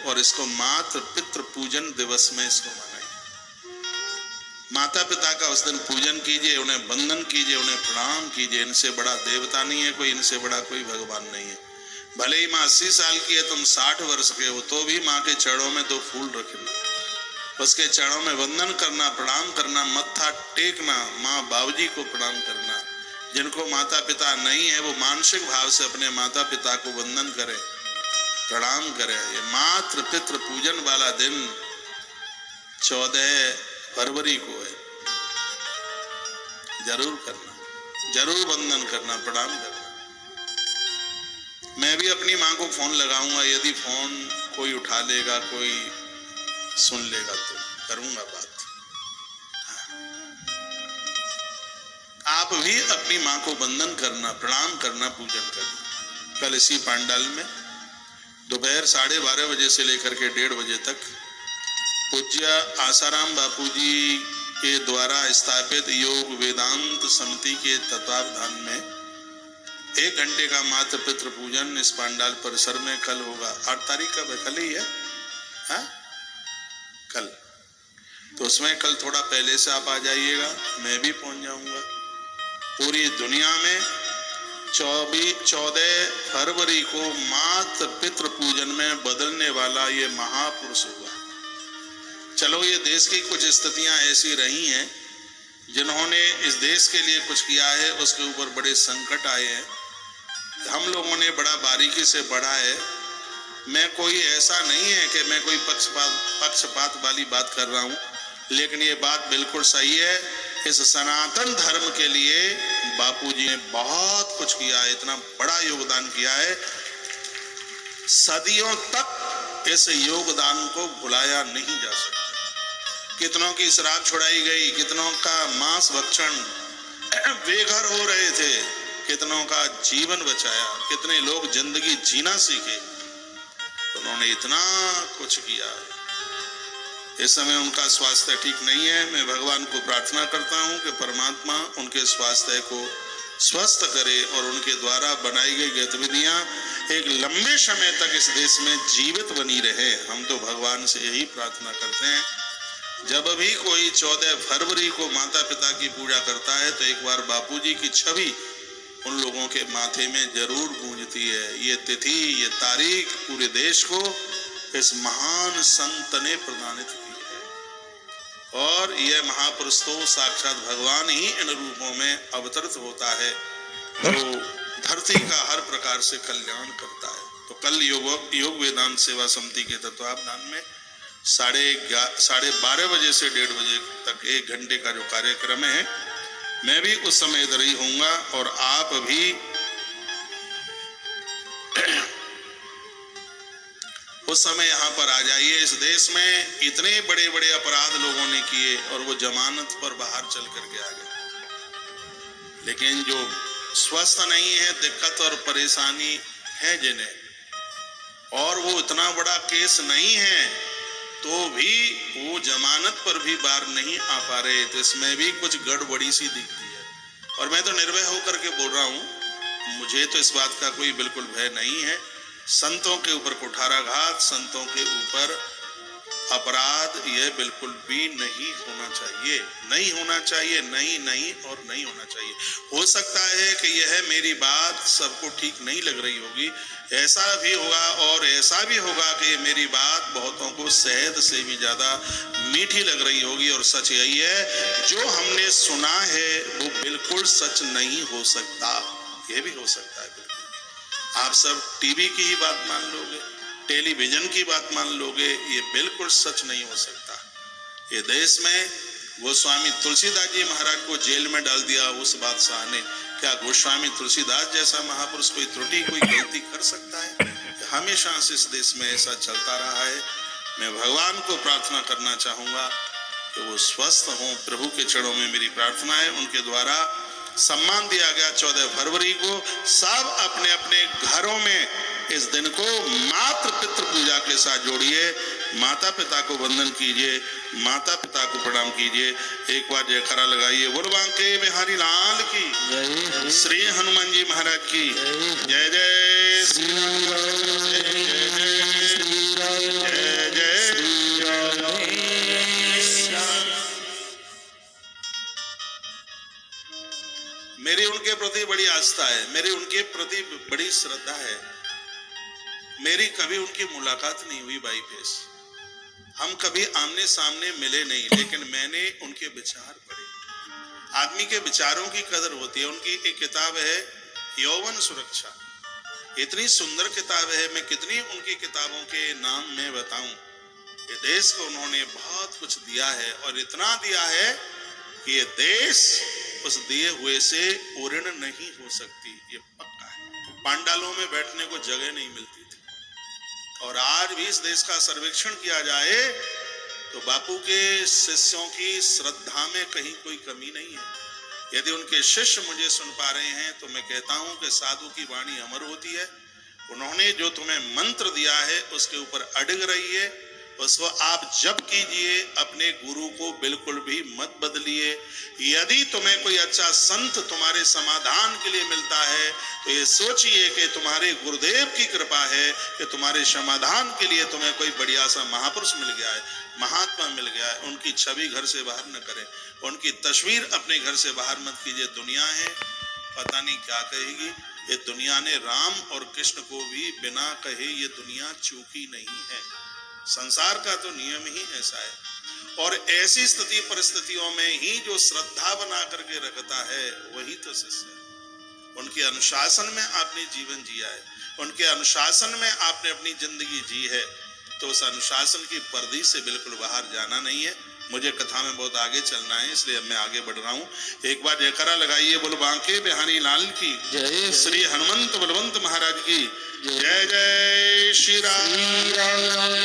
और इसको मातृ पितृ पूजन दिवस में इसको मनाइए। माता पिता का उस दिन पूजन कीजिए, उन्हें वंदन कीजिए, उन्हें प्रणाम कीजिए। इनसे बड़ा देवता नहीं है कोई, इनसे बड़ा कोई भगवान नहीं है। भले ही माँ 80 साल की है, तुम 60 वर्ष के हो, तो भी माँ के चरणों में 2 फूल रखना, उसके चरणों में वंदन करना, प्रणाम करना, मत्था टेकना, माँ बाबूजी को प्रणाम करना। जिनको माता पिता नहीं है वो मानसिक भाव से अपने माता पिता को वंदन करें, प्रणाम करें। ये मातृ पितृ पूजन वाला दिन 14 फरवरी को है। जरूर करना, जरूर वंदन करना, प्रणाम करना। मैं भी अपनी माँ को फोन लगाऊंगा, यदि फोन कोई उठा लेगा, कोई सुन लेगा तो करूंगा बात। आप भी अपनी माँ को वंदन करना, प्रणाम करना, पूजन करना। कल इसी पंडाल में दोपहर 12:30 बजे से लेकर के 1:30 बजे तक पूज्य आसाराम बापूजी के द्वारा स्थापित योग वेदांत समिति के तत्वावधान में 1 घंटे का मातृ पितृ पूजन इस पंडाल परिसर में कल होगा। 8 तारीख का कल ही है, हाँ? कल तो उसमें कल थोड़ा पहले से आप आ जाइएगा, मैं भी पहुंच जाऊंगा। पूरी दुनिया में 14 फरवरी को मातृ पितृ पूजन में बदलने वाला ये महापुरुष हुआ। चलो, ये देश की कुछ स्थितियां ऐसी रही हैं जिन्होंने इस देश के लिए कुछ किया है, उसके ऊपर बड़े संकट आए हैं, हम लोगों ने बड़ा बारीकी से पढ़ा है। मैं कोई ऐसा नहीं है कि मैं कोई पक्षपात वाली बात कर रहा हूँ, लेकिन ये बात बिल्कुल सही है। इस सनातन धर्म के लिए बापूजी ने बहुत कुछ किया है, इतना बड़ा योगदान किया है, सदियों तक इस योगदान को भुलाया नहीं जा सकता। कितनों की शराब छुड़ाई गई, कितनों का मांस भक्षण बेघर हो रहे थे, कितनों का जीवन बचाया, कितने लोग जिंदगी जीना सीखे। उन्होंने इतना कुछ किया है। इस समय उनका स्वास्थ्य ठीक नहीं है। मैं भगवान को प्रार्थना करता हूं कि परमात्मा उनके स्वास्थ्य को स्वस्थ करे और उनके द्वारा बनाई गई गतिविधियां एक लंबे समय तक इस देश में जीवित बनी रहे। हम तो भगवान से यही प्रार्थना करते हैं। जब भी कोई 14 फरवरी को माता पिता की पूजा करता है तो एक बार बापूजी की छवि उन लोगों के माथे में जरूर गूंजती है। ये तिथि, ये तारीख पूरे देश को इस महान संत ने प्रदानित की है और यह महापुरुष तो साक्षात भगवान ही इन रूपों में अवतरित होता है जो धरती का हर प्रकार से कल्याण करता है। तो कल योग वेदांत सेवा समिति के तत्वावधान में 12:30 बजे से 1:30 बजे तक 1 घंटे का जो कार्यक्रम है, मैं भी उस समय इधर ही होऊंगा और आप भी उस समय यहाँ पर आ जाइए। इस देश में इतने बड़े बड़े अपराध लोगों ने किए और वो जमानत पर बाहर चल करके आ गए, लेकिन जो स्वस्थ नहीं है, दिक्कत और परेशानी है जिन्हें, और वो इतना बड़ा केस नहीं है तो भी वो जमानत पर भी बाहर नहीं आ पा रहे, तो इसमें भी कुछ गड़बड़ी सी दिखती है। और मैं तो निर्भय होकर के बोल रहा हूँ, मुझे तो इस बात का कोई बिल्कुल भय नहीं है। संतों के ऊपर कुठाराघात, संतों के ऊपर अपराध, यह बिल्कुल भी नहीं होना चाहिए, नहीं होना चाहिए, नहीं और नहीं होना चाहिए। हो सकता है कि यह मेरी बात सबको ठीक नहीं लग रही होगी, ऐसा भी होगा, और ऐसा भी होगा कि मेरी बात बहुतों को शहद से भी ज्यादा मीठी लग रही होगी। और सच यही है, जो हमने सुना है वो बिल्कुल सच नहीं हो सकता, यह भी हो सकता है बिल्कुल। आप सब टीवी की ही बात मान लोगे, टेलीविजन की बात मान लोगे, ये बिल्कुल सच नहीं हो सकता। ये देश में गोस्वामी तुलसीदास जी महाराज को जेल में डाल दिया उस बादशाह ने, क्या गोस्वामी तुलसीदास जैसा महापुरुष कोई त्रुटि, कोई गलती कर सकता है? हमेशा से इस देश में ऐसा चलता रहा है। मैं भगवान को प्रार्थना करना चाहूंगा कि वो स्वस्थ हों। प्रभु के चरणों में मेरी प्रार्थना है। उनके द्वारा सम्मान दिया गया 14 फरवरी को, सब अपने अपने घरों में इस दिन को मातृ पितृ पूजा के साथ जोड़िए, माता पिता को वंदन कीजिए, माता पिता को प्रणाम कीजिए। एक बार जयकारा लगाइए, बोल बांके बिहारी लाल की, श्री हनुमान जी महाराज की जय। जय श्री राम, जय जय श्री राम, जय मेरी उनके प्रति बड़ी आस्था है, मेरी उनके प्रति बड़ी श्रद्धा है। मेरी कभी उनकी मुलाकात नहीं हुई बाई फेस, हम कभी आमने सामने मिले नहीं, लेकिन मैंने उनके विचार पढ़े। आदमी के विचारों की कदर होती है। उनकी एक किताब है यौवन सुरक्षा, इतनी सुंदर किताब है। मैं कितनी उनकी किताबों के नाम में बताऊं। ये देश को उन्होंने बहुत कुछ दिया है, और इतना दिया है कि ये देश उस दिए हुए से ऋण नहीं हो सकती, ये पक्का है। पांडालों में बैठने को जगह नहीं मिलती थी, और आज भी इस देश का सर्वेक्षण किया जाए तो बापू के शिष्यों की श्रद्धा में कहीं कोई कमी नहीं है। यदि उनके शिष्य मुझे सुन पा रहे हैं तो मैं कहता हूं कि साधु की वाणी अमर होती है। उन्होंने जो तुम्हें मंत्र दिया है उसके ऊपर अडिग रहिए, उसको आप जप कीजिए, अपने गुरु को बिल्कुल भी मत बदलिए। यदि तुम्हें कोई अच्छा संत तुम्हारे समाधान के लिए मिलता है तो ये सोचिए कि तुम्हारे गुरुदेव की कृपा है कि तुम्हारे समाधान के लिए तुम्हें कोई बढ़िया सा महापुरुष मिल गया है, महात्मा मिल गया है। उनकी छवि घर से बाहर न करें, उनकी तस्वीर अपने घर से बाहर मत कीजिए। दुनिया है पता नहीं क्या कहेगी, ये दुनिया ने राम और कृष्ण को भी बिना कहे ये दुनिया चूकी नहीं है। संसार का तो नियम ही ऐसा है, और ऐसी स्थिति परिस्थितियों में ही जो श्रद्धा बना करके रखता है वही तो शिष्य है। उनके अनुशासन में आपने जीवन जिया है, उनके अनुशासन में आपने अपनी जिंदगी जी है, तो उस अनुशासन की पर्दी से बिल्कुल बाहर जाना नहीं है। मुझे कथा में बहुत आगे चलना है, इसलिए मैं आगे बढ़ रहा हूँ। एक बार जयकारा लगाइए, बोल बांके बिहारी लाल की जय, श्री हनुमंत बलवंत महाराज की जय। जय श्री राम।